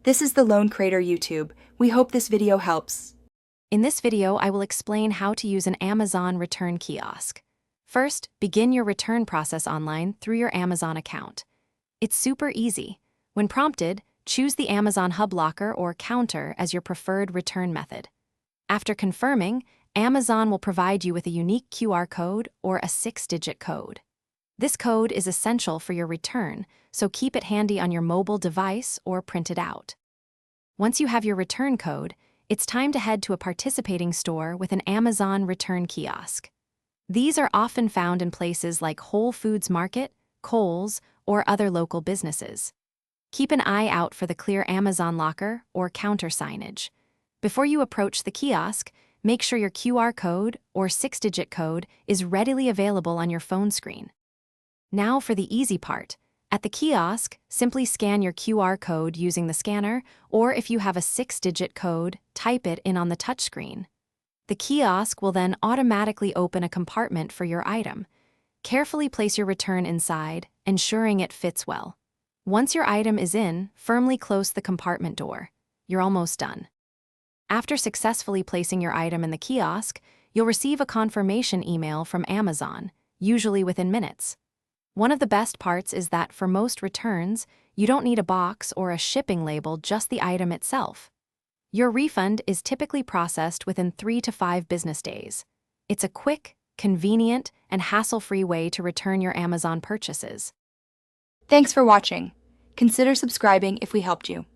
This is the Lone Crater YouTube. We hope this video helps. In this video, I will explain how to use an Amazon return kiosk. First, begin your return process online through your Amazon account. It's super easy. When prompted, choose the Amazon Hub Locker or counter as your preferred return method. After confirming, Amazon will provide you with a unique QR code or a 6-digit code. This code is essential for your return, so keep it handy on your mobile device or print it out. Once you have your return code, it's time to head to a participating store with an Amazon return kiosk. These are often found in places like Whole Foods Market, Kohl's, or other local businesses. Keep an eye out for the clear Amazon locker or counter signage. Before you approach the kiosk, make sure your QR code or 6-digit code is readily available on your phone screen. Now for the easy part. At the kiosk, simply scan your QR code using the scanner, or if you have a 6-digit code, type it in on the touchscreen. The kiosk will then automatically open a compartment for your item. Carefully place your return inside, ensuring it fits well. Once your item is in, firmly close the compartment door. You're almost done. After successfully placing your item in the kiosk, you'll receive a confirmation email from Amazon, usually within minutes. One of the best parts is that for most returns, you don't need a box or a shipping label, just the item itself. Your refund is typically processed within 3 to 5 business days. It's a quick, convenient, and hassle-free way to return your Amazon purchases. Thanks for watching. Consider subscribing if we helped you.